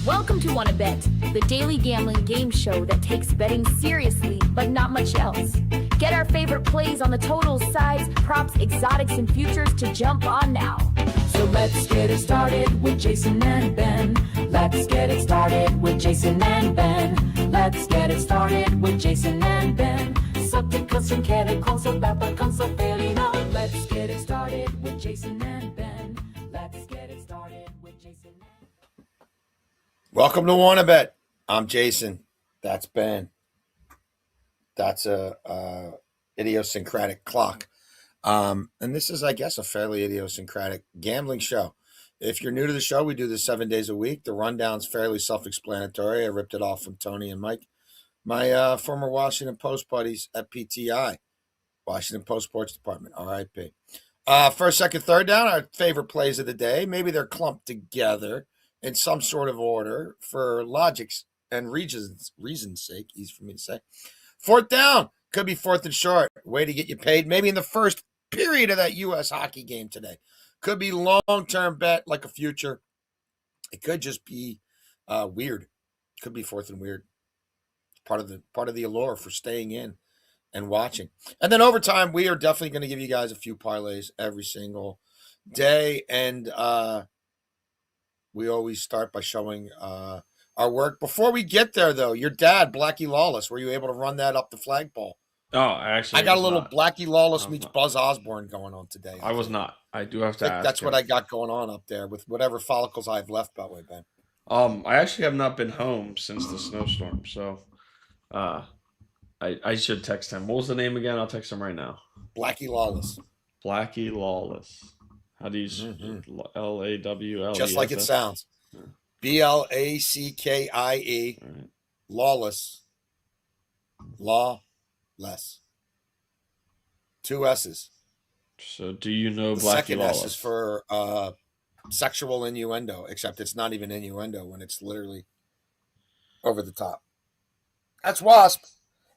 Welcome to Wanna Bet, the daily gambling game show that takes betting seriously, but not much else. Get our favorite plays on the totals, sides, props, exotics, and futures to jump on now. So let's get it started with Jason and Ben. Let's get it started with Jason and Ben. Let's get it started with Jason and Ben. Som kräver konsolbäppa konsolfelina. Let's get it started with Jason and Ben. Let's get it started with Jason and Ben. Welcome to Wanna Bet. I'm Jason. That's Ben. That's a idiosyncratic clock. And this is, I guess, a fairly idiosyncratic gambling show. If you're new to the show, we do this 7 days a week. The rundown's fairly self-explanatory. I ripped it off from Tony and Mike, my former Washington Post buddies at PTI, Washington Post Sports Department, RIP. First, second, third down, our favorite plays of the day. Maybe they're clumped together in some sort of order for logic's and reason's sake. Easy for me to say. Fourth down, could be fourth and short. Way to get you paid. Maybe in the first period of that U.S. hockey game today. Could be long-term bet like a future. It could just be weird. Could be fourth and weird. Part of the allure for staying in and watching. And then overtime, we are definitely going to give you guys a few parlays every single day. And we always start by showing our work. Before we get there, though, your dad, Blackie Lawless, were you able to run that up the flagpole? Oh, actually, I got a little Blackie Lawless meets Buzz Osborne going on today. I was not. I do have to ask. That's what I got going on up there with whatever follicles I have left, by the way, Ben. I actually have not been home since the snowstorm, so I should text him. What was the name again? I'll text him right now. Blackie Lawless. Blackie Lawless. How do you Lawless? Just like it sounds. Blackie. Right. Lawless. Lawless. 2 S's. So do you know The Blackie second Lawless? S is for sexual innuendo, except it's not even innuendo when it's literally over the top. That's WASP. Do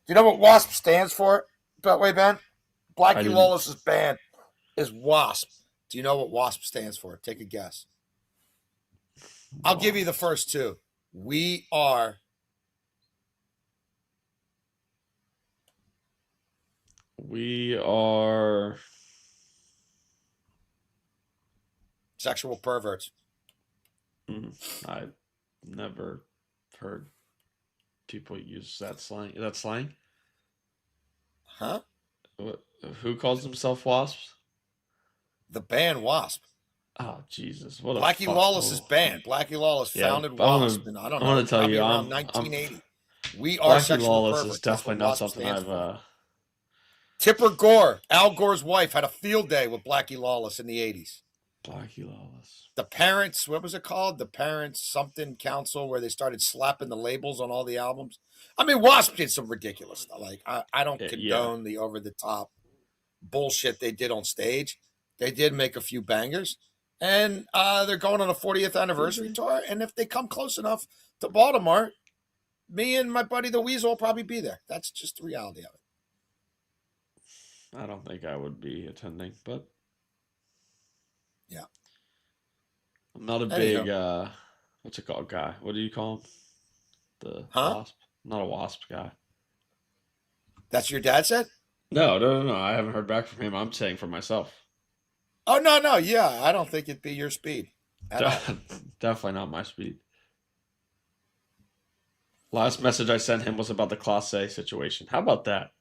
you know what WASP stands for, Beltway Ben? Blackie Lawless's band is WASP. Do you know what WASP stands for? Take a guess. I'll give you the first two. We are sexual perverts. I've never heard people use that slang. Is that slang? Huh? Who calls themselves wasps? The band WASP. Oh, Jesus. What a Blackie Lawless's band. Blackie Lawless founded WASP. And I don't know. I want to tell you, around 1980. We are Blackie sexual Lawless perverts. is definitely not something I've... Tipper Gore, Al Gore's wife, had a field day with Blackie Lawless in the 80s. Blackie Lawless. The Parents, what was it called? The Parents something Council, where they started slapping the labels on all the albums. I mean, Wasp did some ridiculous stuff. Like, I don't condone the over-the-top bullshit they did on stage. They did make a few bangers. And they're going on a 40th anniversary tour. And if they come close enough to Baltimore, me and my buddy the Weasel will probably be there. That's just the reality of it. I don't think I would be attending, but yeah, I'm not a big what's it called guy? What do you call him? The wasp? Not a wasp guy. That's your dad said? No. I haven't heard back from him. I'm saying for myself. Oh no, yeah, I don't think it'd be your speed. Definitely not my speed. Last message I sent him was about the Class A situation. How about that?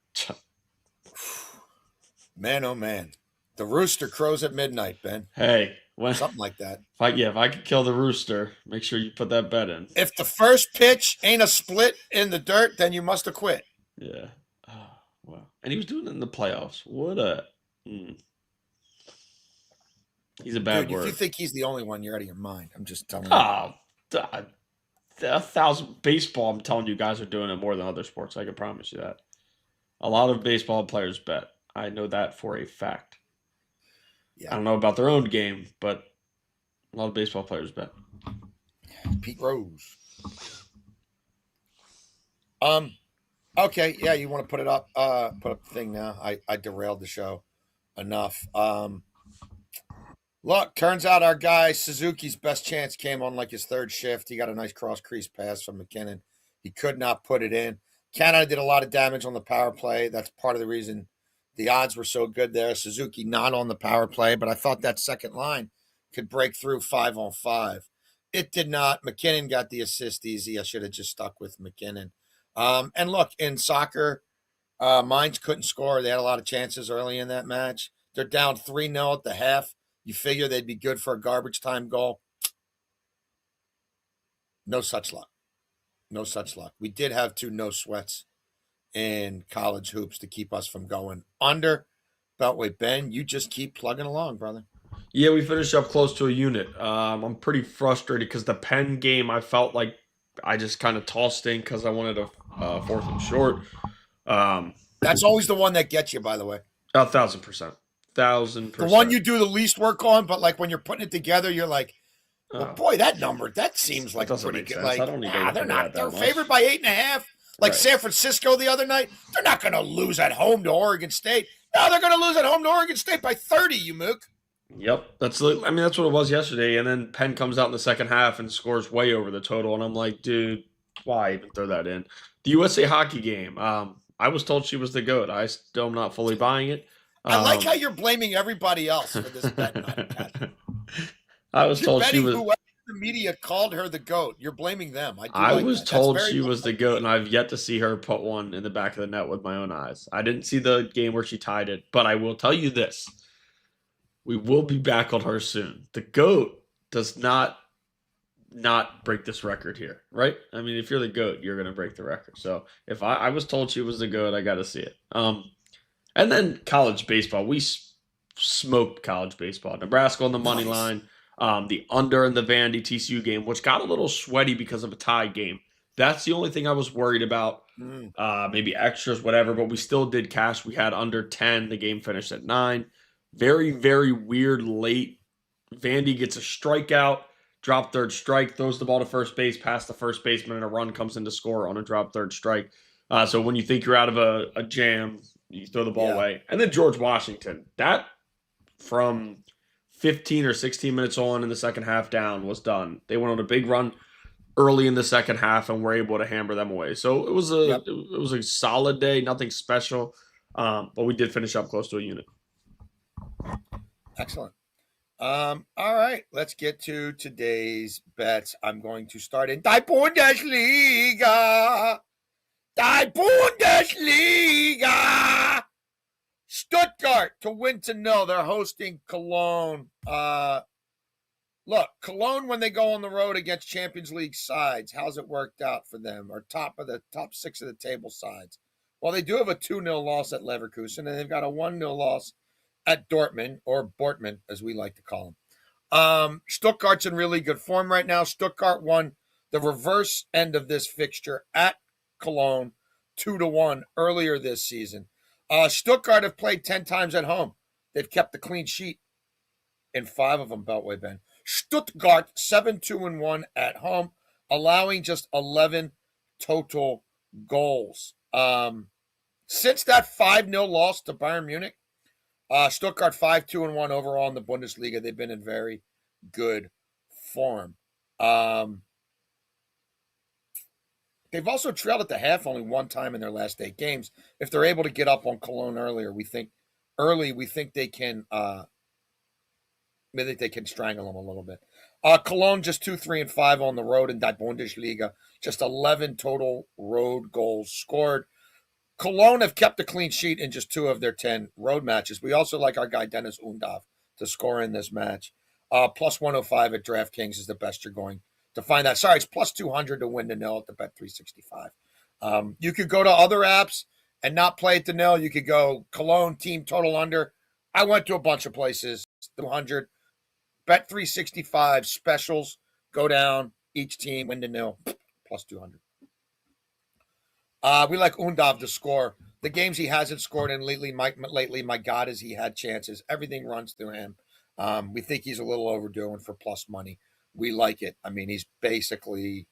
Man, oh man. The rooster crows at midnight, Ben. Hey. Something like that. If I could kill the rooster, make sure you put that bet in. If the first pitch ain't a split in the dirt, then you must have quit. Yeah. Oh, wow. And he was doing it in the playoffs. What a... He's a bad word. If you think he's the only one, you're out of your mind. I'm just telling you. Oh, 1,000 baseball, I'm telling you guys are doing it more than other sports. I can promise you that. A lot of baseball players bet. I know that for a fact. Yeah. I don't know about their own game, but a lot of baseball players bet. Pete Rose. Okay, yeah, you want to put it up? Put up the thing now. I derailed the show enough. Look, turns out our guy Suzuki's best chance came on like his third shift. He got a nice cross crease pass from McKinnon. He could not put it in. Canada did a lot of damage on the power play. That's part of the reason the odds were so good there. Suzuki not on the power play, but I thought that second line could break through 5-on-5. It did not. McKinnon got the assist easy. I should have just stuck with McKinnon. And look, in soccer, Mines couldn't score. They had a lot of chances early in that match. They're down 3-0 at the half. You figure they'd be good for a garbage time goal. No such luck. No such luck. We did have 2 no sweats in college hoops to keep us from going under. Beltway Ben, you just keep plugging along, brother. Yeah, we finished up close to a unit. I'm pretty frustrated because the Penn game, I felt like I just kind of tossed in because I wanted to force them short. That's always the one that gets you, by the way. 1,000%. 1,000%. The one you do the least work on, but like when you're putting it together, you're like, well, boy, that number, that seems like pretty good. Like, they're favored by 8.5. Like right. San Francisco the other night, they're not going to lose at home to Oregon State. No, they're going to lose at home to Oregon State by 30, you mook. Yep. That's what it was yesterday. And then Penn comes out in the second half and scores way over the total. And I'm like, dude, why even throw that in? The USA hockey game. I was told she was the GOAT. I still am not fully buying it. I like how you're blaming everybody else for this bet. I was told she was. Whoever the media called her the GOAT. You're blaming them. I was told she was the GOAT, and I've yet to see her put one in the back of the net with my own eyes. I didn't see the game where she tied it, but I will tell you this. We will be back on her soon. The GOAT does not break this record here, right? I mean, if you're the GOAT, you're going to break the record. So if I was told she was the GOAT, I got to see it. And then college baseball. We smoked college baseball. Nebraska on the money line. The under in the Vandy TCU game, which got a little sweaty because of a tie game. That's the only thing I was worried about. Maybe extras, whatever, but we still did cash. We had under 10. The game finished at 9. Very, very weird late. Vandy gets a strikeout, drop third strike, throws the ball to first base, past the first baseman, and a run comes in to score on a drop third strike. So when you think you're out of a jam, you throw the ball away. And then George Washington, that from 15 or 16 minutes on in the second half down was done. They went on a big run early in the second half and were able to hammer them away. So it was a solid day, nothing special, but we did finish up close to a unit. Excellent. All right, let's get to today's bets. I'm going to start in Die Bundesliga. Die Bundesliga. Stuttgart to win to know. They're hosting Cologne. Look, Cologne, when they go on the road against Champions League sides, how's it worked out for them? Or top 6 of the table sides? Well, they do have a 2-0 loss at Leverkusen, and they've got a 1-0 loss at Dortmund, or Bortman, as we like to call them. Stuttgart's in really good form right now. Stuttgart won the reverse end of this fixture at Cologne 2-1 earlier this season. Stuttgart have played 10 times at home. They've kept the clean sheet in 5 of them, Beltway Ben. Stuttgart 7-2-1 at home, allowing just 11 total goals. Since that 5-0 loss to Bayern Munich, Stuttgart 5-2-1 overall in the Bundesliga. They've been in very good form. They've also trailed at the half only one time in their last 8 games. If they're able to get up on Cologne earlier, we think they can maybe they can strangle them a little bit. Cologne just 2-3-5 on the road in that Bundesliga. Just 11 total road goals scored. Cologne have kept a clean sheet in just 2 of their 10 road matches. We also like our guy Dennis Undav to score in this match. Plus 105 at DraftKings is the best you're going to find that. Sorry, it's plus 200 to win the nil at the Bet365. You could go to other apps and not play at the nil. You could go Cologne team total under. I went to a bunch of places. 200. Bet365 specials go down. Each team win the nil. Plus 200. We like Undav to score. The games he hasn't scored in lately, my God, has he had chances. Everything runs through him. We think he's a little overdoing for plus money. We like it. I mean, he's basically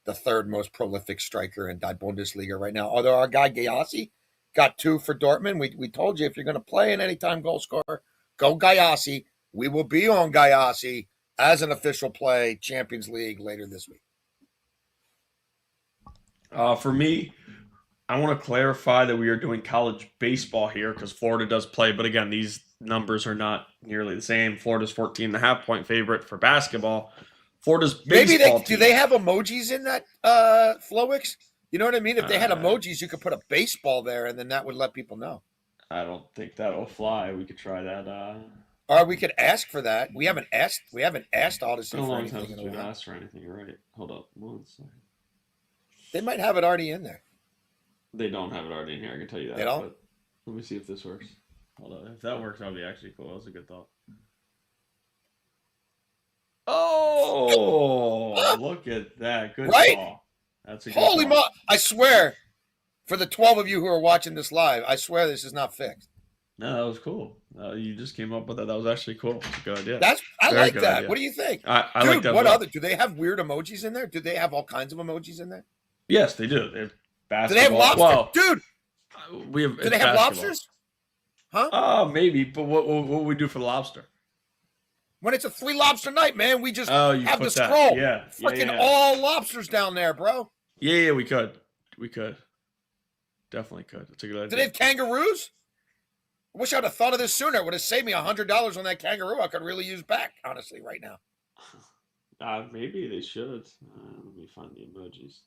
the 3rd most prolific striker in Die Bundesliga right now. Although our guy Gayassi got 2 for Dortmund. We told you if you're going to play an anytime goal scorer, go Gayassi. we will be on Gayassi as an official play Champions League later this week. For me, I want to clarify that we are doing college baseball here because Florida does play. But again, these numbers are not nearly the same. Florida's 14.5-point favorite for basketball. Florida's baseball do they have emojis in that, Flowix? You know what I mean? If they had emojis, you could put a baseball there, and then that would let people know. I don't think that'll fly. We could try that. Or we could ask for that. We haven't asked Odyssey for anything in a while. Asked for anything, right? Hold up, 1 second. They might have it already in there. They don't have it already in here. I can tell you that. They don't. But let me see if this works. Hold on. If that works, that'll be actually cool. That was a good thought. Oh, look at that! Good call. That's a good Holy call. I swear, for the 12 of you who are watching this live, I swear this is not fixed. No, that was cool. You just came up with that. That was actually cool. Good idea. I Very like good that. idea. What do you think? I Dude, like that. What other? Do they have weird emojis in there? Do they have all kinds of emojis in there? Yes, they do. They have basketball. Do they have lobster? Well, dude, we have. do they have lobsters? Huh? Maybe. But what would we do for the lobster? When it's a 3 lobster night, man, we just you have the put that. scroll. Yeah. Freaking all lobsters down there, bro. Yeah, we could. We could. Definitely could. That's a good idea. Do they have kangaroos? I wish I'd have thought of this sooner. It would have saved me $100 on that kangaroo I could really use back, honestly, right now. Maybe they should. Let me find the emojis.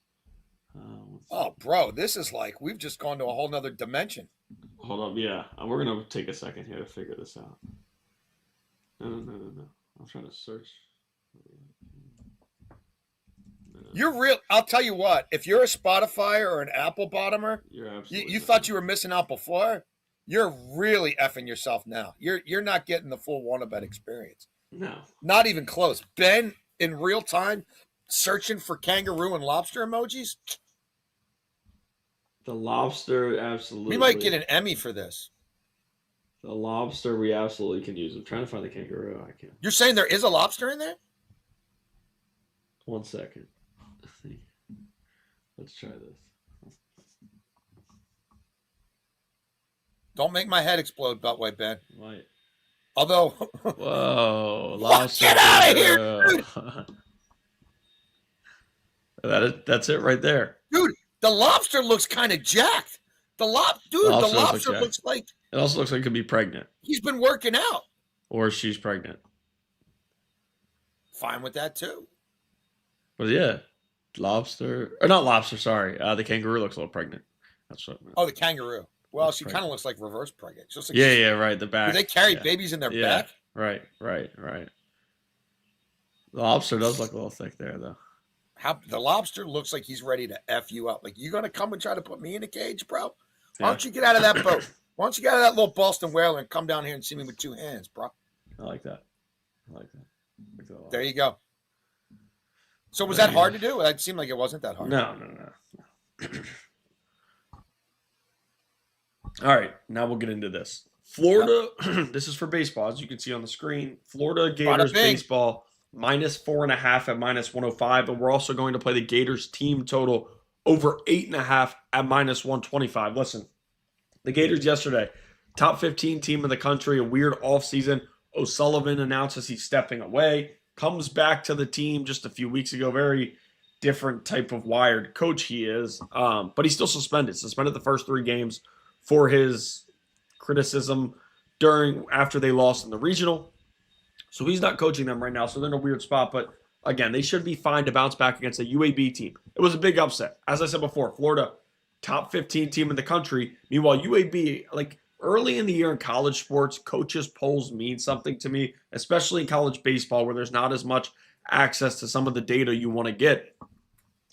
Oh, bro, this is like, we've just gone to a whole nother dimension. Hold up, yeah. We're going to take a second here to figure this out. No. I'm trying to search. You're real. I'll tell you what, if you're a Spotify or an Apple bottomer, you thought you were missing out before, you're really effing yourself now. You're not getting the full WannaBet experience. No. Not even close. Ben, in real time, searching for kangaroo and lobster emojis. The lobster, absolutely. We might get an Emmy for this. The lobster, we absolutely can use. I'm trying to find the kangaroo. I can't. You're saying there is a lobster in there? 1 second. Let's try this. Don't make my head explode, Beltway Ben. Right. Although, whoa, lobster. Get out of here! That's it right there. Dude, the lobster looks kind of jacked. The lobster looks like... It also looks like it could be pregnant. He's been working out. Or she's pregnant. Fine with that, too. But yeah, lobster. Or not lobster, sorry. The kangaroo looks a little pregnant. That's what. Oh, the kangaroo. Well, she kind of looks like reverse pregnant. Just like right. The back. Do they carry babies in their back? Right. The lobster does look a little thick there, though. The lobster looks like he's ready to F you up. Like, you going to come and try to put me in a cage, bro? Why don't you get out of that boat? Why don't you get out of that little Boston whaler and come down here and see me with 2 hands, bro? I like that. There you go. So was that hard to do? It seemed like it wasn't that hard. No. All right, now we'll get into this. Florida, this is for baseball, as you can see on the screen. Florida Gators baseball, -4.5 at -105. And we're also going to play the Gators team total over 8.5 at -125. Listen, the Gators yesterday, top 15 team in the country, a weird offseason. O'Sullivan announces he's stepping away, comes back to the team just a few weeks ago. Very different type of wired coach he is, but he's still suspended the first 3 games for his criticism after they lost in the regional. So he's not coaching them right now, so they're in a weird spot. But again, they should be fine to bounce back against a UAB team. It was a big upset. As I said before, Florida, top 15 team in the country. Meanwhile, UAB, like early in the year in college sports, coaches polls mean something to me, especially in college baseball where there's not as much access to some of the data you want to get.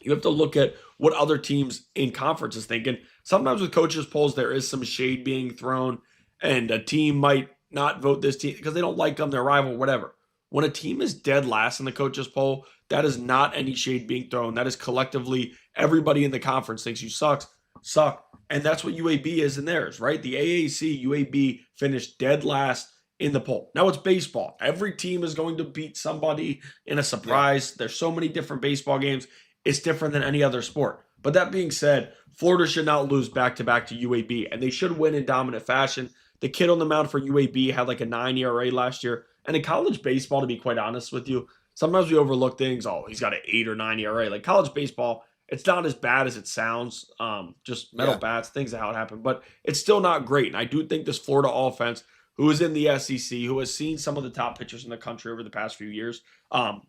You have to look at what other teams in conferences think. And sometimes with coaches polls, there is some shade being thrown, and a team might not vote this team because they don't like them, their rival, whatever. When a team is dead last in the coaches poll, that is not any shade being thrown. That is collectively everybody in the conference thinks you suck. And that's what UAB is in theirs, right? The AAC, UAB finished dead last in the poll. Now it's baseball. Every team is going to beat somebody in a surprise. Yeah. There's so many different baseball games. It's different than any other sport. But that being said, Florida should not lose back-to-back to UAB, and they should win in dominant fashion. The kid on the mound for UAB had like a 9 ERA last year. And in college baseball, to be quite honest with you, sometimes we overlook things. Oh, he's got an 8 or 9 ERA. Like college baseball, it's not as bad as it sounds. Just metal Yeah. bats, things how it happened, but it's still not great. And I do think this Florida offense, who is in the SEC, who has seen some of the top pitchers in the country over the past few years,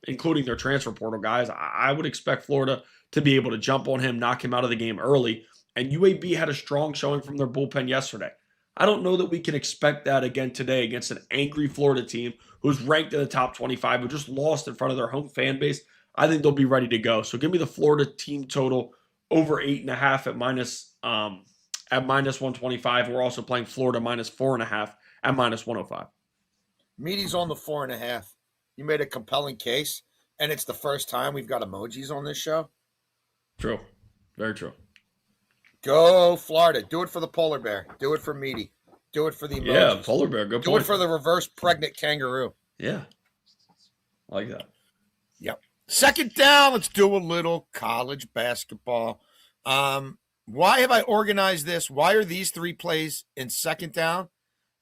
including their transfer portal guys, I would expect Florida to be able to jump on him, knock him out of the game early. And UAB had a strong showing from their bullpen yesterday. I don't know that we can expect that again today against an angry Florida team who's ranked in the top 25, who just lost in front of their home fan base. I think they'll be ready to go. So give me the Florida team total over 8.5 at minus 125. We're also playing Florida minus 4.5 at minus 105. Meaty's on the 4.5. You made a compelling case, and it's the first time we've got emojis on this show. True. Very true. Go Florida. Do it for the polar bear. Do it for Meaty. Do it for the emojis. Yeah, polar bear. Good Do point. it for the reverse pregnant kangaroo. Yeah. I like that. Yep. Second down, let's do a little college basketball. Why have I organized this? Why are these 3 plays in second down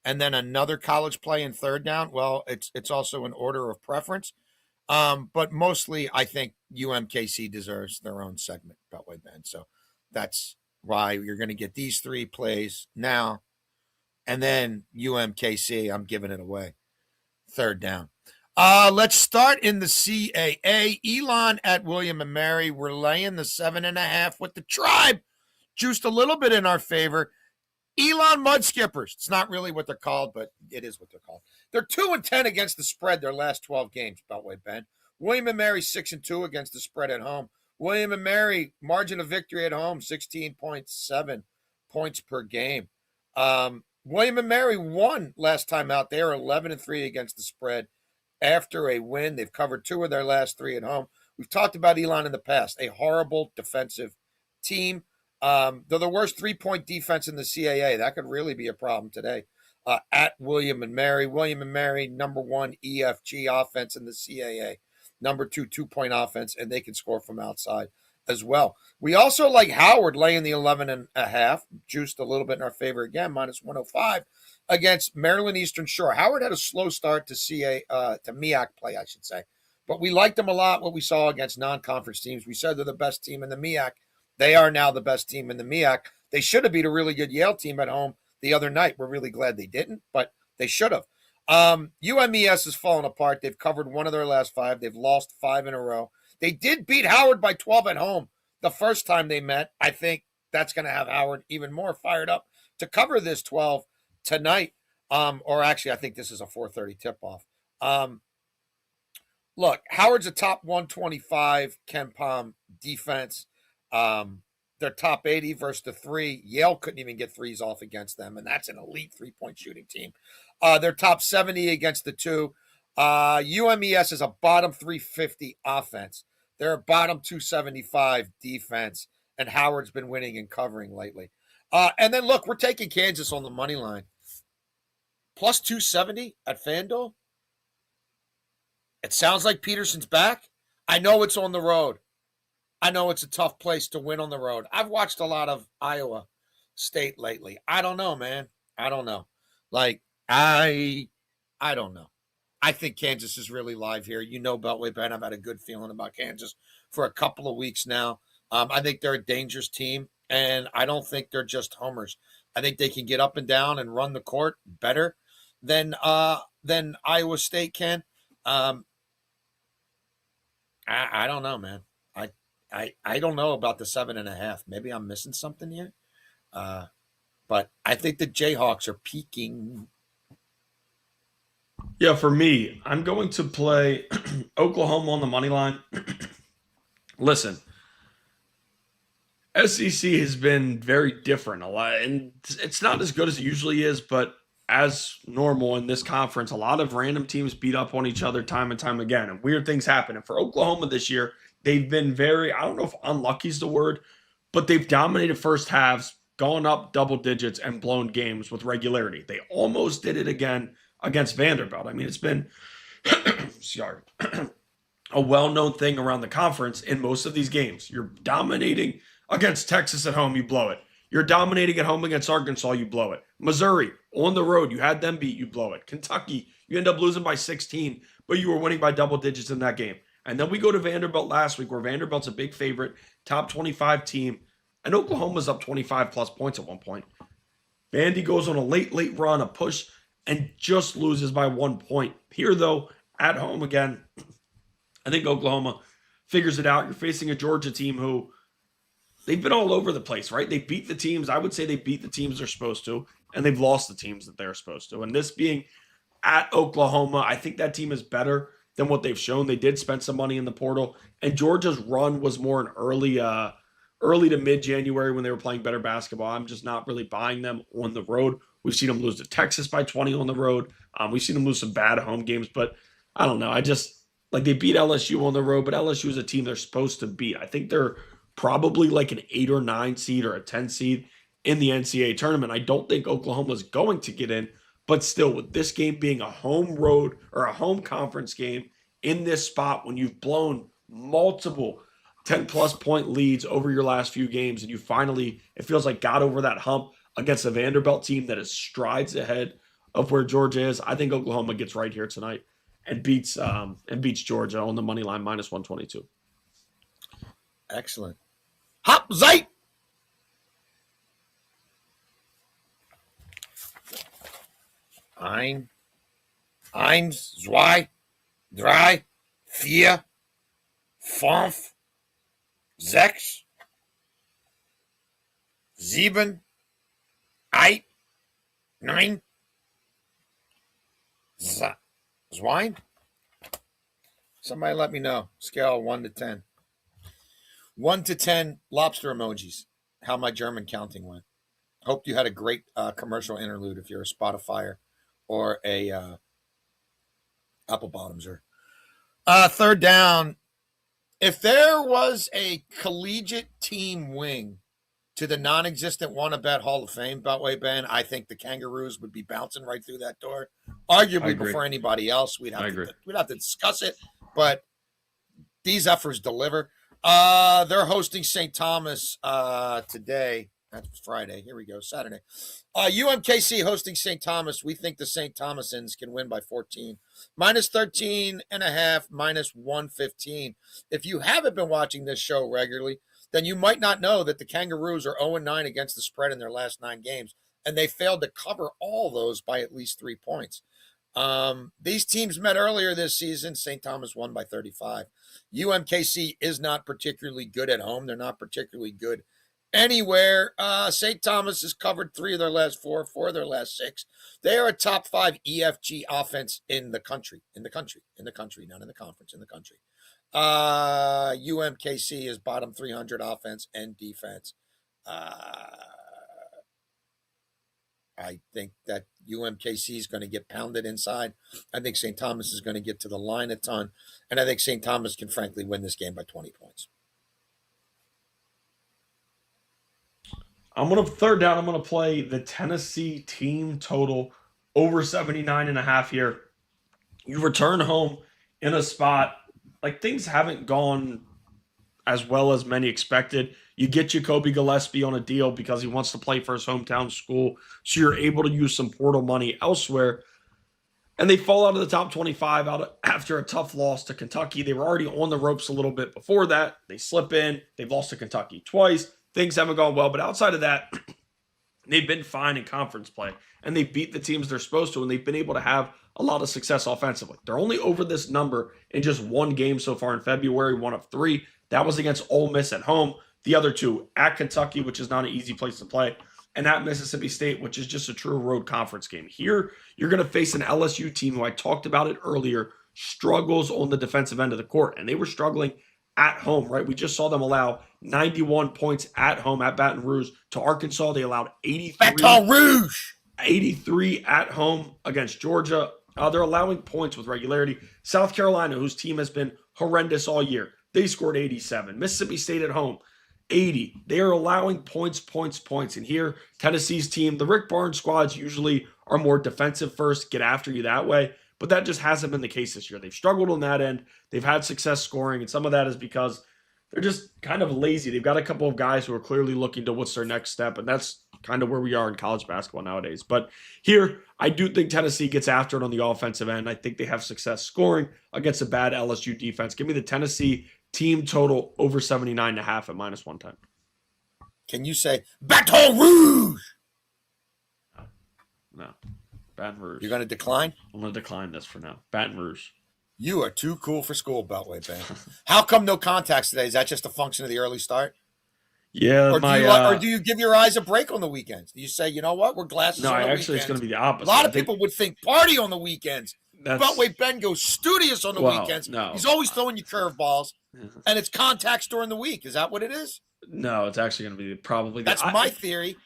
and then another college play in third down? Well, it's also an order of preference. But mostly I think UMKC deserves their own segment, Beltway Bend. So that's why you're going to get these 3 plays now. And then UMKC, I'm giving it away. Third down. Let's start in the CAA. Elon at William and Mary. We're laying the 7.5 with the Tribe. Juiced a little bit in our favor. Elon Mud Skippers. It's not really what they're called, but it is what they're called. They're 2-10 against the spread their last 12 games, Beltway Bend. William and Mary 6-2 against the spread at home. William and Mary, margin of victory at home, 16.7 points per game. William and Mary won last time out. They are 11-3 against the spread after a win. They've covered 2 of their last 3 at home. We've talked about Elon in the past, a horrible defensive team. They're the worst 3-point defense in the CAA. That could really be a problem today. At William and Mary. William and Mary, number 1 EFG offense in the CAA. Number 2 2-point offense, and they can score from outside as well. We also like Howard laying the 11.5, juiced a little bit in our favor again, minus 105 against Maryland Eastern Shore. Howard had a slow start to MEAC play, I should say. But we liked them a lot, what we saw against non-conference teams. We said they're the best team in the MEAC. They are now the best team in the MEAC. They should have beat a really good Yale team at home the other night. We're really glad they didn't, but they should have. UMES has fallen apart. They've covered 1 of their last 5. They've lost 5 in a row. They did beat Howard by 12 at home the first time they met. I think that's going to have Howard even more fired up to cover this 12 tonight. Or actually, I think this is a 4:30 tip-off. Look, Howard's a top 125 KenPom defense. They're top 80 versus the 3. Yale couldn't even get 3s off against them, and that's an elite 3-point shooting team. They're top 70 against the 2. UMES is a bottom 350 offense. They're a bottom 275 defense, and Howard's been winning and covering lately. And then, look, we're taking Kansas on the money line. Plus 270 at FanDuel. It sounds like Peterson's back. I know it's on the road. I know it's a tough place to win on the road. I've watched a lot of Iowa State lately. I don't know, man. I don't know. Like, I don't know. I think Kansas is really live here. You know, Beltway Ben, I've had a good feeling about Kansas for a couple of weeks now. I think they're a dangerous team, and I don't think they're just homers. I think they can get up and down and run the court better than Iowa State can. I don't know, man. I don't know about the 7.5. Maybe I'm missing something here. But I think the Jayhawks are peaking. Yeah, for me, I'm going to play Oklahoma on the money line. Listen, SEC has been very different a lot, and it's not as good as it usually is, but as normal in this conference, a lot of random teams beat up on each other time and time again, and weird things happen. And for Oklahoma this year, they've been very, I don't know if unlucky is the word, but they've dominated first halves, gone up double digits, and blown games with regularity. They almost did it again against Vanderbilt. I mean, it's been sorry, a well-known thing around the conference in most of these games. You're dominating against Texas at home, you blow it. You're dominating at home against Arkansas, you blow it. Missouri, on the road, you had them beat, you blow it. Kentucky, You end up losing by 16, but you were winning by double digits in that game. And then we go to Vanderbilt last week, where Vanderbilt's a big favorite, top 25 team, and Oklahoma's up 25 plus points at one point. Vandy goes on a late run, a push, and just loses by 1 point. Here, though, at home again, I think Oklahoma figures it out. You're facing a Georgia team who, they've been all over the place, right? They beat the teams. I would say they beat the teams they're supposed to, and they've lost the teams that they're supposed to. And this being at Oklahoma, I think that team is better than what they've shown. They did spend some money in the portal, and Georgia's run was more an early to mid-January when they were playing better basketball. I'm just not really buying them on the road. We've seen them lose to Texas by 20 on the road. We've seen them lose some bad home games, but I don't know. I just, like, they beat LSU on the road, but LSU is a team they're supposed to beat. I think they're probably like an 8 or 9 seed or a 10 seed in the NCAA tournament. I don't think Oklahoma is going to get in, but still, with this game being a home road or a home conference game in this spot, when you've blown multiple 10-plus point leads over your last few games, and you finally, it feels like, got over that hump against a Vanderbilt team that is strides ahead of where Georgia is, I think Oklahoma gets right here tonight and beats Georgia on the money line minus 122. Excellent. Hop Zeit. Eins, zwei, drei, vier, fünf, sechs, sieben, eight, nine, Zwine? Somebody let me know. Scale 1 to 10. 1 to 10 lobster emojis. How my German counting went. Hope you had a great commercial interlude if you're a Spotifyer or a Apple Bottomser. Third down. If there was a collegiate team wing to the non-existent Wanna-Bet Hall of Fame, Beltway Ben, I think the Kangaroos would be bouncing right through that door. Arguably before anybody else. We'd have to discuss it, but these efforts deliver. They're hosting St. Thomas today. That's Friday. Here we go. Saturday. UMKC hosting St. Thomas. We think the St. Thomasans can win by 14. Minus 13.5, minus 115. If you haven't been watching this show regularly, then you might not know that the Kangaroos are 0-9 against the spread in their last 9 games, and they failed to cover all those by at least 3 points. These teams met earlier this season. St. Thomas won by 35. UMKC is not particularly good at home. They're not particularly good anywhere. St. Thomas has covered 3 of their last 4 of their last 6. They are a top 5 EFG offense in the country, not in the conference, in the country. UMKC is bottom 300 offense and defense. I think that UMKC is going to get pounded inside. I think St. Thomas is going to get to the line a ton. And I think St. Thomas can frankly win this game by 20 points. I'm going to third down. I'm going to play the Tennessee team total over 79.5 here. You return home in a spot like things haven't gone as well as many expected. You get Jacoby Gillespie on a deal because he wants to play for his hometown school. So you're able to use some portal money elsewhere. And they fall out of the top 25 after a tough loss to Kentucky. They were already on the ropes a little bit before that. They slip in. They've lost to Kentucky twice. Things haven't gone well. But outside of that, they've been fine in conference play. And they beat the teams they're supposed to. And they've been able to have a lot of success offensively. They're only over this number in just 1 game so far in February, 1 of 3. That was against Ole Miss at home. The other 2 at Kentucky, which is not an easy place to play, and at Mississippi State, which is just a true road conference game. Here, you're going to face an LSU team who I talked about it earlier, struggles on the defensive end of the court, and they were struggling at home, right? We just saw them allow 91 points at home at Baton Rouge to Arkansas. They allowed 83 at home against Georgia. They're allowing points with regularity. South Carolina, whose team has been horrendous all year, they scored 87. Mississippi State at home, 80. They are allowing points. And here, Tennessee's team, the Rick Barnes squads usually are more defensive first, get after you that way. But that just hasn't been the case this year. They've struggled on that end. They've had success scoring, and some of that is because they're just kind of lazy. They've got a couple of guys who are clearly looking to what's their next step, and that's kind of where we are in college basketball nowadays. But here, I do think Tennessee gets after it on the offensive end. I think they have success scoring against a bad LSU defense. Give me the Tennessee team total over 79.5 at -110. Can you say Baton Rouge? No. Baton Rouge. You're going to decline? I'm going to decline this for now. Baton Rouge. You are too cool for school, Beltway, Ben. How come no contacts today? Is that just a function of the early start? Yeah, or do you give your eyes a break on the weekends? Do you say, you know what, we're glasses on the weekends? Actually, it's going to be the opposite. A lot of people would think party on the weekends. Beltway Ben goes studious on the weekends. No. He's always throwing you curveballs, and it's contacts during the week. Is that what it is? No, it's actually going to be probably. That's my theory.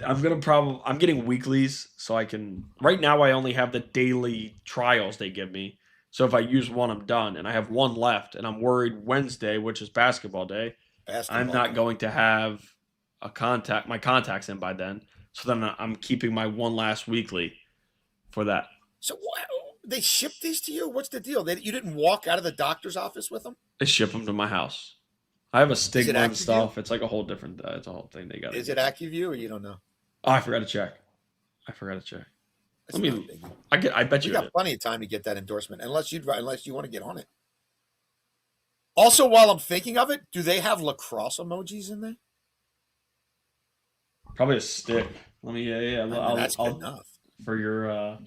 I'm getting weeklies, so I can. Right now, I only have the daily trials they give me. So if I use one, I'm done, and I have one left, and I'm worried Wednesday, which is basketball day. I'm not going to have my contacts in by then. So then I'm keeping my one last weekly for that. So they ship these to you? What's the deal? You didn't walk out of the doctor's office with them? They ship them to my house. I have a stigma and stuff. It's like a whole different. It's a whole thing they got. Is it AccuView or you don't know? Oh, I forgot to check. I bet you got plenty of time to get that endorsement, unless you want to get on it. Also, while I'm thinking of it, do they have lacrosse emojis in there? Probably a stick. Let me. That's good enough for your.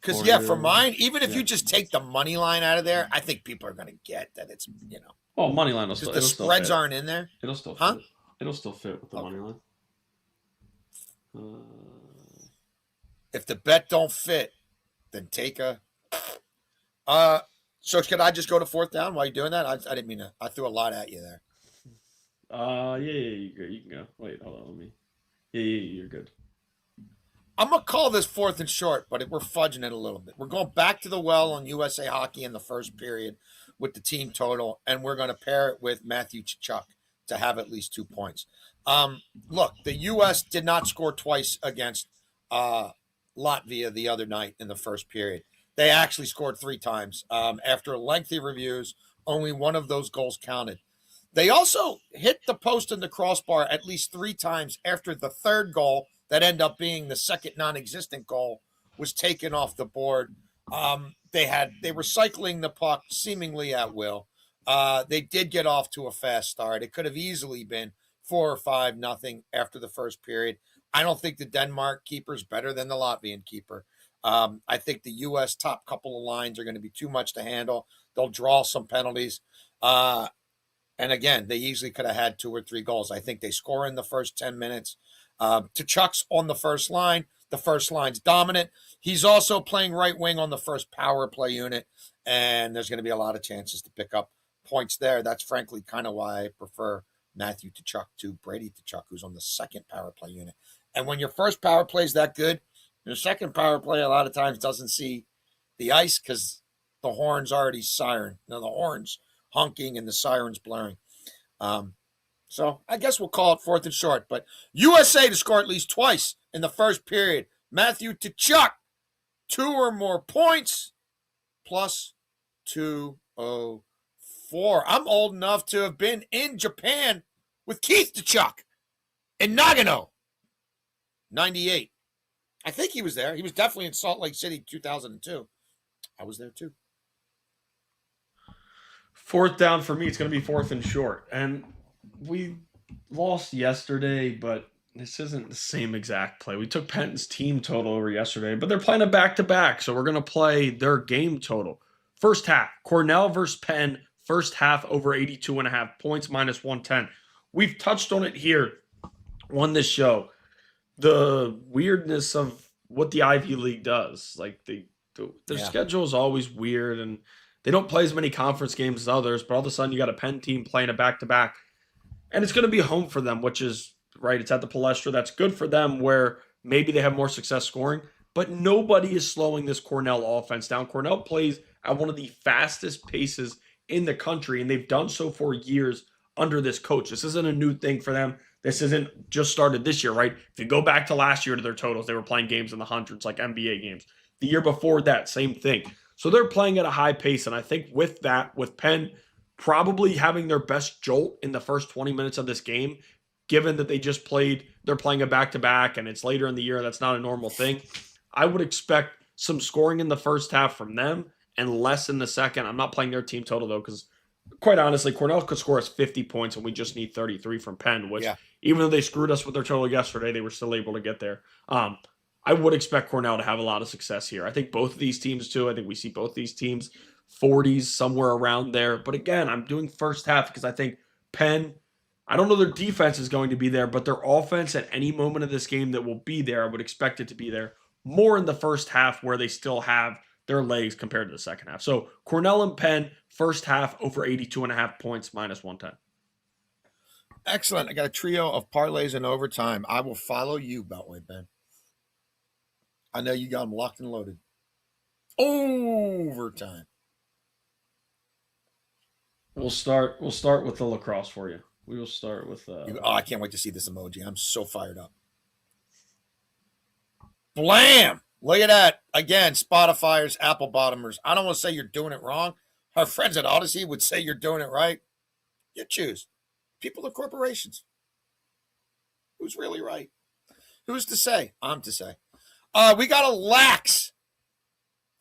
Because for mine, even if you just take the money line out of there, I think people are going to get that it's Well, money line will still. The spreads aren't in there. It'll still. Fit. It'll still fit with the money line. If the bet don't fit, then take a. So could I just go to fourth down while you're doing that? I didn't mean to. I threw a lot at you there. Yeah, you can go. Wait, hold on, let me. Yeah, you're good. I'm gonna call this fourth and short, but we're fudging it a little bit. We're going back to the well on USA Hockey in the first period with the team total, and we're gonna pair it with Matthew Tkachuk to have at least 2 points. Look, the U.S. did not score twice against Latvia the other night in the first period. They actually scored 3 times. After lengthy reviews, only one of those goals counted. They also hit the post and the crossbar at least 3 times after the third goal that ended up being the second non-existent goal was taken off the board. They were cycling the puck seemingly at will. They did get off to a fast start. It could have easily been 4 or 5-0 after the first period. I don't think the Denmark keeper is better than the Latvian keeper. I think the U.S. top couple of lines are going to be too much to handle. They'll draw some penalties. And again, they easily could have had 2 or 3 goals. I think they score in the first 10 minutes. Tkachuk's on the first line. The first line's dominant. He's also playing right wing on the first power play unit. And there's going to be a lot of chances to pick up points there. That's frankly kind of why I prefer Matthew Tkachuk to Brady Tkachuk, who's on the second power play unit. And when your first power play is that good, your second power play a lot of times doesn't see the ice because the horn's already siren. Now the horn's honking and the siren's blaring. So I guess we'll call it fourth and short. But USA to score at least twice in the first period. Matthew Tkachuk, 2 or more points, plus 204. I'm old enough to have been in Japan with Keith Tkachuk in Nagano, 98. I think he was there. He was definitely in Salt Lake City, 2002. I was there too. Fourth down for me, it's going to be fourth and short. And we lost yesterday, but this isn't the same exact play. We took Penton's team total over yesterday, but they're playing a back-to-back, so we're going to play their game total. First half, Cornell versus Penn, first half over 82.5 points, -110. We've touched on it here on this show. The weirdness of what the Ivy League does. Like their schedule is always weird, and they don't play as many conference games as others, but all of a sudden you got a Penn team playing a back-to-back. And it's going to be home for them, which is, right, it's at the Palestra. That's good for them where maybe they have more success scoring. But nobody is slowing this Cornell offense down. Cornell plays at one of the fastest paces in the country, and they've done so for years under this coach. This isn't a new thing for them. This isn't just started this year, right? If you go back to last year to their totals, they were playing games in the hundreds, like NBA games. The year before that, same thing. So they're playing at a high pace, and I think with that, with Penn probably having their best jolt in the first 20 minutes of this game, given that they're playing a back-to-back and it's later in the year, that's not a normal thing. I would expect some scoring in the first half from them and less in the second. I'm not playing their team total, though, because quite honestly, Cornell could score us 50 points and we just need 33 from Penn, which even though they screwed us with their total yesterday, they were still able to get there. I would expect Cornell to have a lot of success here. I think both of these teams, too. I think we see both these teams 40s, somewhere around there. But again, I'm doing first half because I think Penn, I don't know their defense is going to be there, but their offense at any moment of this game that will be there, I would expect it to be there more in the first half where they still have their legs compared to the second half. So Cornell and Penn, first half over 82.5 points, minus 110. Excellent. I got a trio of parlays in overtime. I will follow you, Beltway Ben. I know you got them locked and loaded. Overtime. We'll start with the lacrosse for you. We will start with. I can't wait to see this emoji. I'm so fired up. Blam! Look at that. Again, Spotifyers, Apple bottomers. I don't want to say you're doing it wrong. Our friends at Odyssey would say you're doing it right. You choose. People are corporations. Who's really right? Who's to say? I'm to say. We got a lax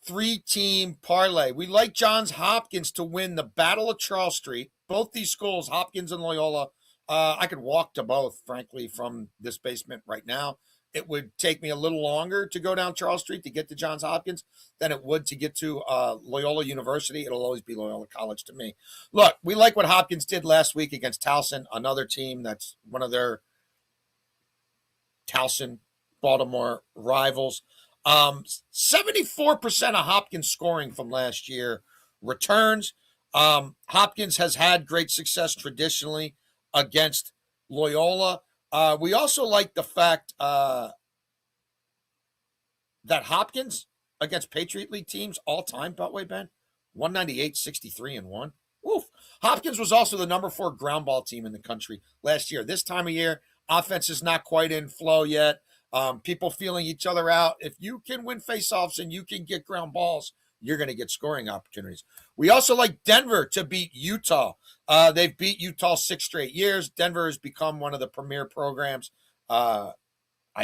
3-team parlay. We like Johns Hopkins to win the Battle of Charles Street. Both these schools, Hopkins and Loyola, I could walk to both, frankly, from this basement right now. It would take me a little longer to go down Charles Street to get to Johns Hopkins than it would to get to Loyola University. It'll always be Loyola College to me. Look, we like what Hopkins did last week against Towson, another team that's one of their Towson Baltimore rivals. 74% of Hopkins scoring from last year returns. Hopkins has had great success traditionally against Loyola. We also like the fact that Hopkins against Patriot League teams all time, Beltway Ben, 198, 63, and 1. Woof. Hopkins was also the number 4 ground ball team in the country last year. This time of year, offense is not quite in flow yet. People feeling each other out. If you can win faceoffs and you can get ground balls, you're going to get scoring opportunities. We also like Denver to beat Utah. They've beat Utah 6 straight years. Denver has become one of the premier programs. I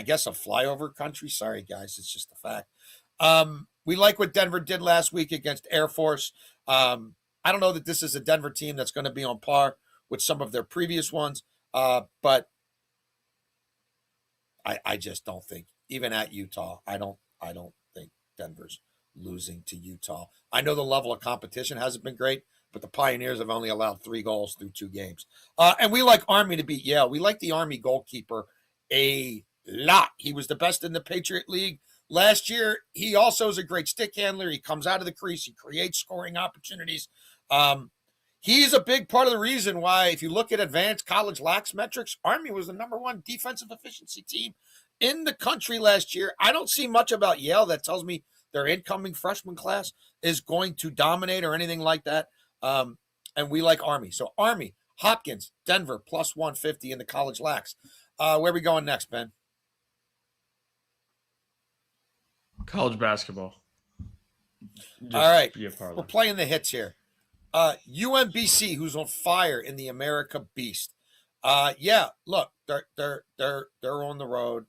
guess a flyover country. Sorry, guys. It's just a fact. We like what Denver did last week against Air Force. I don't know that this is a Denver team that's going to be on par with some of their previous ones, but I just don't think, even at Utah, I don't think Denver's losing to Utah. I know the level of competition hasn't been great, but the Pioneers have only allowed 3 goals through 2 games. And we like Army to beat Yale. We like the Army goalkeeper a lot. He was the best in the Patriot League last year. He also is a great stick handler. He comes out of the crease. He creates scoring opportunities. He's a big part of the reason why, if you look at advanced college lax metrics, Army was the number 1 defensive efficiency team in the country last year. I don't see much about Yale that tells me their incoming freshman class is going to dominate or anything like that. And we like Army. So Army, Hopkins, Denver, plus 150 in the college lax. Where are we going next, Ben? College basketball. All right. We're playing the hits here. UMBC, who's on fire in the America Beast. Yeah, look, they're on the road.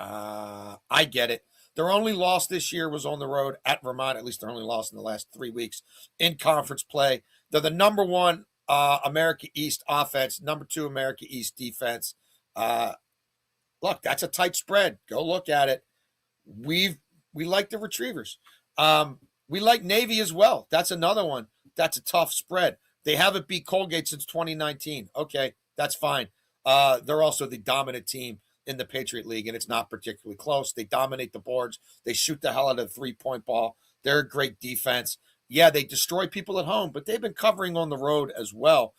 I get it. Their only loss this year was on the road at Vermont. At least their only loss in the last 3 weeks in conference play. They're the number 1 America East offense, number 2 America East defense. Look, that's a tight spread. Go look at it. We like the Retrievers. We like Navy as well. That's another one. That's a tough spread. They haven't beat Colgate since 2019. Okay, that's fine. They're also the dominant team in the Patriot League, and it's not particularly close. They dominate the boards. They shoot the hell out of the 3-point ball. They're a great defense. Yeah, they destroy people at home, but they've been covering on the road as well.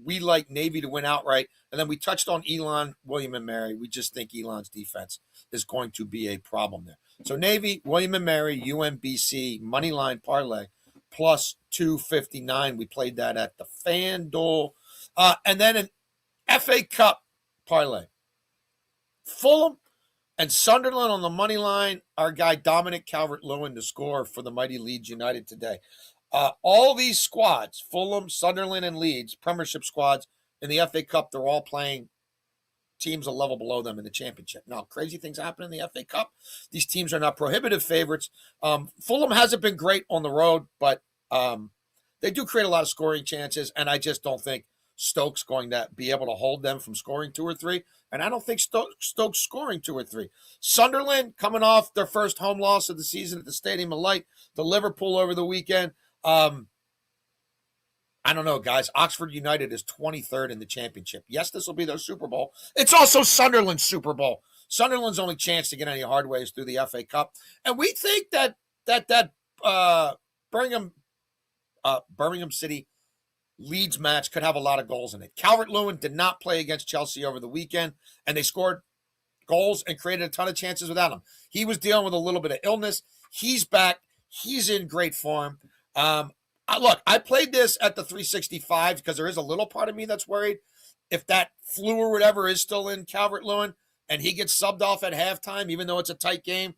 We like Navy to win outright. And then we touched on Elon, William & Mary. We just think Elon's defense is going to be a problem there. So Navy, William & Mary, UMBC, moneyline parlay, plus 259. We played that at the FanDuel. And then an FA Cup parlay. Fulham and Sunderland on the money line. Our guy Dominic Calvert-Lewin to score for the mighty Leeds United today. All these squads, Fulham, Sunderland, and Leeds, Premiership squads, in the FA Cup, they're all playing teams a level below them in the championship. Now, crazy things happen in the FA Cup. These teams are not prohibitive favorites. Fulham hasn't been great on the road, but they do create a lot of scoring chances, and I just don't think Stoke's going to be able to hold them from scoring 2 or 3, and I don't think Stoke's scoring 2 or 3. Sunderland, coming off their first home loss of the season at the Stadium of Light, the Liverpool over the weekend. I don't know, guys. Oxford United is 23rd in the championship. Yes, this will be their Super Bowl. It's also Sunderland's Super Bowl. Sunderland's only chance to get any hard ways through the FA Cup. And we think that Birmingham City Leeds match could have a lot of goals in it. Calvert-Lewin did not play against Chelsea over the weekend, and they scored goals and created a ton of chances without him. He was dealing with a little bit of illness. He's back. He's in great form. Look, I played this at the 365 because there is a little part of me that's worried if that flu or whatever is still in Calvert-Lewin and he gets subbed off at halftime, even though it's a tight game.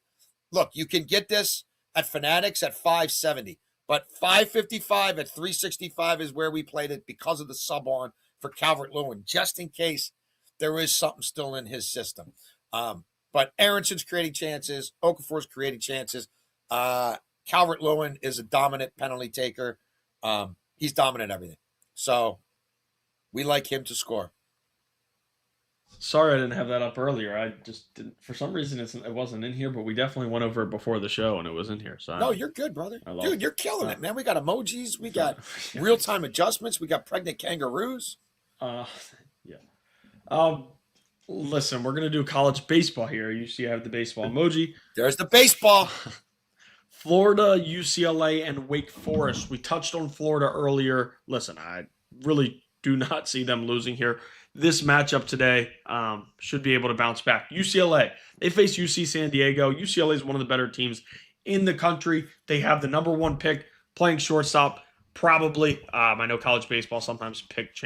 Look, you can get this at Fanatics at 570, but 555 at 365 is where we played it because of the sub on for Calvert-Lewin, just in case there is something still in his system. But Aronson's creating chances. Okafor's creating chances. Calvert-Lewin is a dominant penalty taker. He's dominant everything. So we like him to score. Sorry I didn't have that up earlier. I just didn't. For some reason, it wasn't in here, but we definitely went over it before the show, and it was in here. So no, you're good, brother. Dude, you're killing it, man. We got emojis. We got real-time adjustments. We got pregnant kangaroos. Yeah. Listen, we're going to do college baseball here. You see I have the baseball emoji. There's the baseball. Florida, UCLA, and Wake Forest. We touched on Florida earlier. Listen, I really do not see them losing here. This matchup today should be able to bounce back. UCLA, they face UC San Diego. UCLA is one of the better teams in the country. They have the number 1 pick playing shortstop, probably. I know college baseball sometimes picks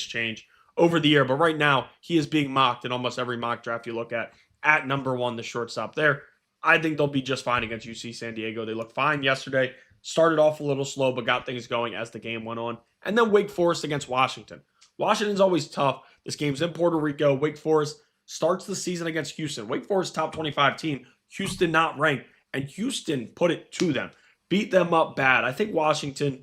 change over the year, but right now he is being mocked in almost every mock draft you look at number 1, the shortstop there. I think they'll be just fine against UC San Diego. They looked fine yesterday. Started off a little slow, but got things going as the game went on. And then Wake Forest against Washington. Washington's always tough. This game's in Puerto Rico. Wake Forest starts the season against Houston. Wake Forest top 25 team. Houston not ranked. And Houston put it to them. Beat them up bad. I think Washington,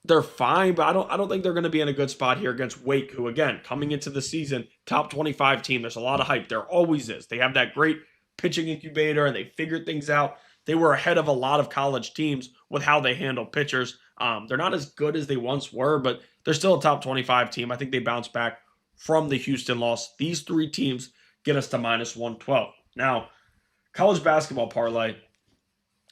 they're fine, but I don't think they're going to be in a good spot here against Wake, who, again, coming into the season, top 25 team. There's a lot of hype. There always is. They have that great pitching incubator, and they figured things out. They were ahead of a lot of college teams with how they handle pitchers. They're not as good as they once were, but they're still a top 25 team. I think they bounce back from the Houston loss. These 3 teams get us to minus 112. Now, college basketball parlay.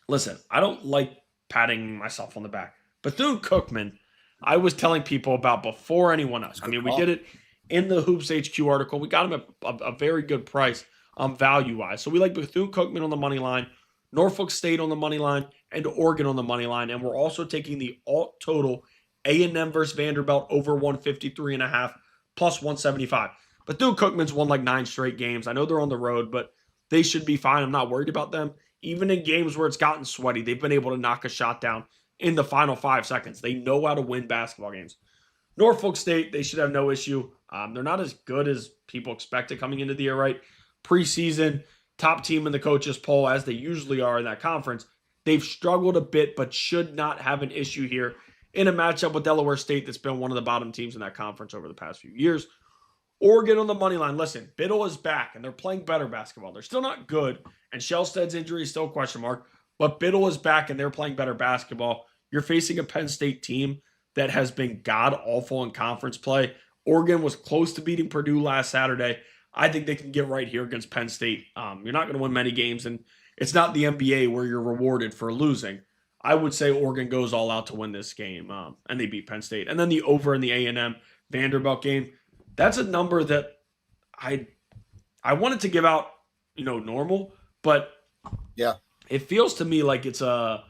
Listen, I don't like patting myself on the back. Bethune-Cookman, I was telling people about before anyone else. I mean, we did it in the Hoops HQ article. We got them at a very good price. Value-wise. So we like Bethune-Cookman on the money line, Norfolk State on the money line, and Oregon on the money line. And we're also taking the alt total A&M versus Vanderbilt over 153.5 plus 175. Bethune-Cookman's won like 9 straight games. I know they're on the road, but they should be fine. I'm not worried about them. Even in games where it's gotten sweaty, they've been able to knock a shot down in the final 5 seconds. They know how to win basketball games. Norfolk State, they should have no issue. They're not as good as people expected coming into the year, right? Preseason, top team in the coaches poll, as they usually are in that conference. They've struggled a bit, but should not have an issue here in a matchup with Delaware State that's been one of the bottom teams in that conference over the past few years. Oregon on the money line. Listen, Biddle is back, and they're playing better basketball. They're still not good, and Shellstead's injury is still a question mark, but Biddle is back, and they're playing better basketball. You're facing a Penn State team that has been god-awful in conference play. Oregon was close to beating Purdue last Saturday. I think they can get right here against Penn State. You're not going to win many games, and it's not the NBA where you're rewarded for losing. I would say Oregon goes all out to win this game, and they beat Penn State. And then the over in the A&M Vanderbilt game, that's a number that I wanted to give out, normal, but yeah, it feels to me like it's a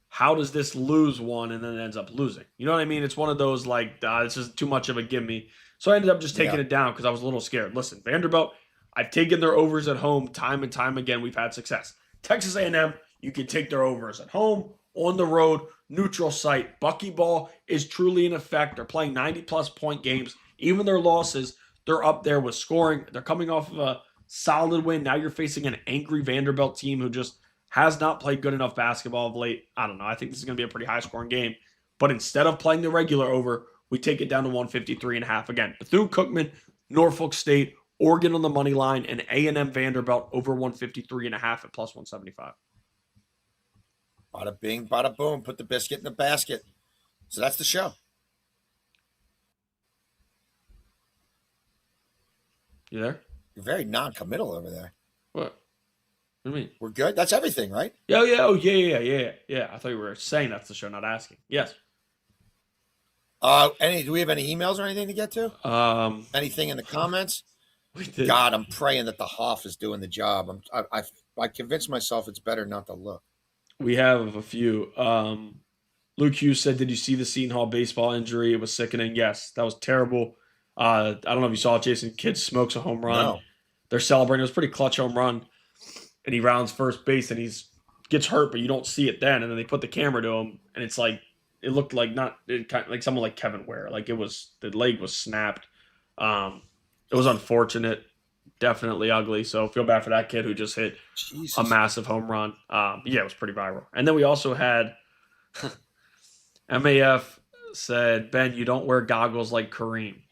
how does this lose one and then it ends up losing. You know what I mean? It's one of those like this is too much of a gimme. So I ended up just taking it down because I was a little scared. Listen, Vanderbilt, I've taken their overs at home time and time again. We've had success. Texas A&M, you can take their overs at home on the road, neutral site. Buckyball is truly in effect. They're playing 90-plus point games. Even their losses, they're up there with scoring. They're coming off of a solid win. Now you're facing an angry Vanderbilt team who just has not played good enough basketball of late. I don't know. I think this is going to be a pretty high-scoring game. But instead of playing the regular over, we take it down to 153.5. Again, Bethune-Cookman, Norfolk State, Oregon on the money line, and A&M Vanderbilt over 153.5 at plus 175. Bada bing, bada boom. Put the biscuit in the basket. So that's the show. You there? You're very non-committal over there. What? What do you mean? We're good? That's everything, right? Yeah. I thought you were saying that's the show, not asking. Yes. Do we have any emails or anything to get to? Anything in the comments? We did. God, I'm praying that the Hoff is doing the job. I convinced myself it's better not to look. We have a few. Luke Hughes said, "Did you see the Seton Hall baseball injury? It was sickening." Yes, that was terrible. I don't know if you saw it, Jason. Kid smokes a home run. No. They're celebrating. It was a pretty clutch home run. And he rounds first base and gets hurt, but you don't see it then. And then they put the camera to him, and it's like it looked like like someone like Kevin Ware. Like the leg was snapped. It was unfortunate, definitely ugly. So feel bad for that kid who just hit a massive home run. It was pretty viral. And then we also had MAF said, "Ben, you don't wear goggles like Kareem."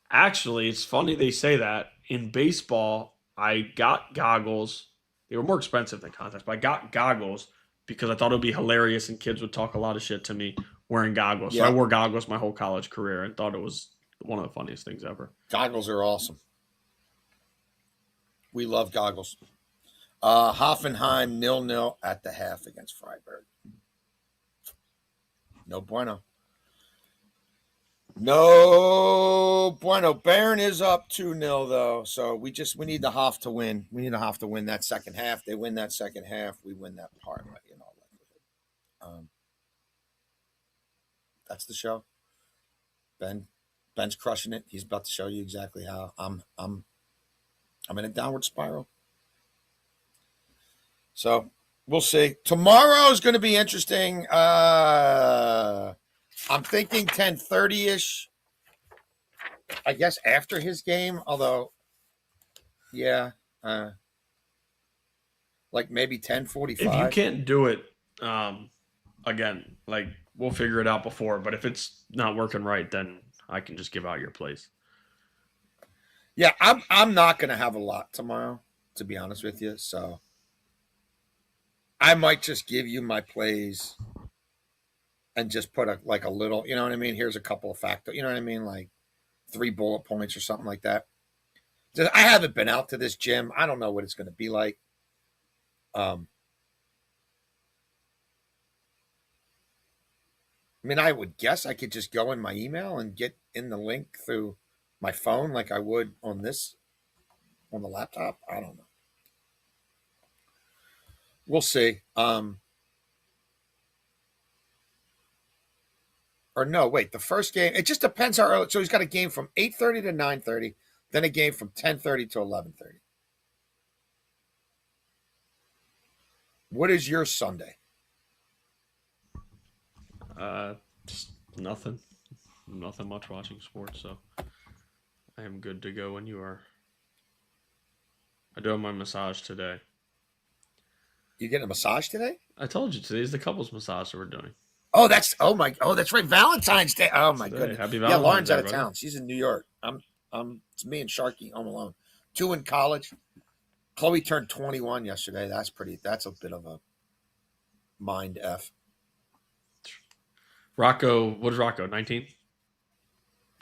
Actually, it's funny they say that. In baseball, I got goggles. They were more expensive than contacts, but I got goggles because I thought it would be hilarious and kids would talk a lot of shit to me wearing goggles. Yeah. So I wore goggles my whole college career and thought it was one of the funniest things ever. Goggles are awesome. We love goggles. Hoffenheim 0-0 at the half against Freiburg. No bueno. No bueno. Bayern is up 2-0 though, so we need the Hoff to win. We need the Hoff to win that second half. They win that second half. We win that parlay. That's the show. Ben's crushing it. He's about to show you exactly how I'm in a downward spiral. So we'll see. Tomorrow is going to be interesting. I'm thinking 10:30-ish. I guess after his game, although, yeah, like maybe 10:45. If you can't do it, again, like we'll figure it out before. But if it's not working right, then I can just give out your place. Yeah, I'm not going to have a lot tomorrow, to be honest with you. So I might just give you my plays and just put a little, you know what I mean? Here's a couple of factors, you know what I mean? Like 3 bullet points or something like that. I haven't been out to this gym. I don't know what it's going to be like. I mean, I would guess I could just go in my email and get in the link through my phone like I would on the laptop. I don't know. We'll see. Or no, wait, the first game, it just depends how early. So he's got a game from 8:30 to 9:30, then a game from 10:30 to 11:30. What is your Sunday? Just nothing. Nothing much watching sports, so I am good to go when you are. I do have my massage today. You getting a massage today? I told you today's the couples massage that we're doing. That's right. Valentine's Day. Oh my goodness. Happy Yeah, Valentine's Lauren's Day, out of brother. town. She's in New York. It's me and Sharky home alone. 2 in college. Chloe turned 21 yesterday. That's a bit of a mind F. Rocco, what is Rocco? 19?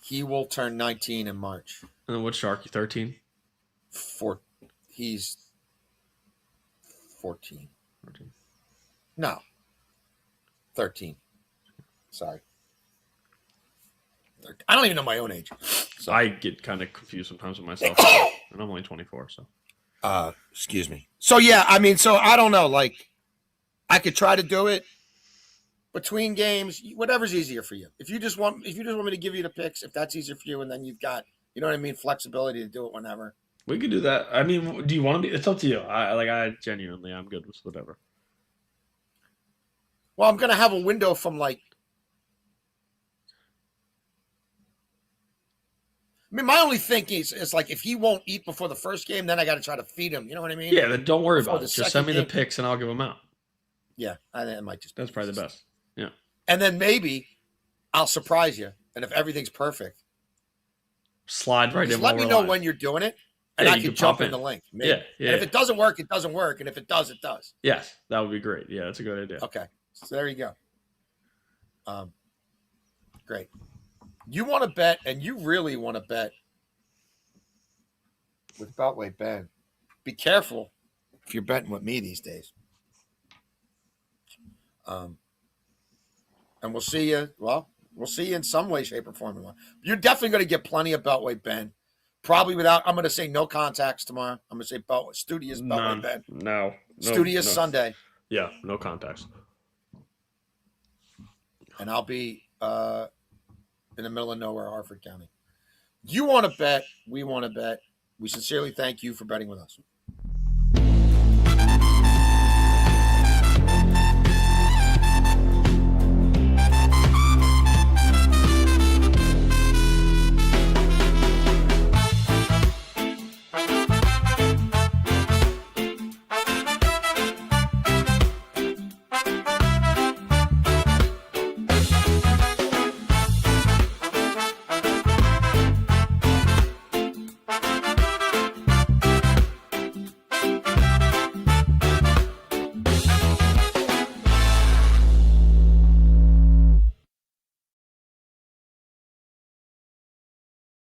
He will turn 19 in March. And then what's Sharky? 13? He's 14. 14. No. 13. Sorry. I don't even know my own age. So I get kind of confused sometimes with myself. And I'm only 24, so. Excuse me. So yeah, I mean, so I don't know. Like, I could try to do it between games, whatever's easier for you. If you just want me to give you the picks, if that's easier for you, and then you've got, you know what I mean, flexibility to do it whenever. We could do that. I mean, do you want to be? It's up to you. I genuinely, I'm good with whatever. Well, I'm going to have a window from like. I mean, my only thinking is like if he won't eat before the first game, then I got to try to feed him. You know what I mean? Yeah, then don't worry Before about the it. Just second send me the game. picks and I'll give them out. Yeah, it might just. That's probably the best. Yeah. And then maybe I'll surprise you, and if everything's perfect, slide right in. just let me know when you're doing it, and I can jump in the link. Maybe. Yeah, yeah. And if it doesn't work, it doesn't work, and if it does, it does. Yes, that would be great. Yeah, that's a good idea. Okay, so there you go. Great. You want to bet, and you really want to bet with Beltway Ben. Be careful if you're betting with me these days. And we'll see you. Well, we'll see you in some way, shape, or form. You're definitely going to get plenty of Beltway Ben. Probably without. I'm going to say no contacts tomorrow. I'm going to say studious Beltway Ben. No. Studious Sunday. Yeah, no contacts. And I'll be in the middle of nowhere, Harford County. You want to bet. We want to bet. We sincerely thank you for betting with us.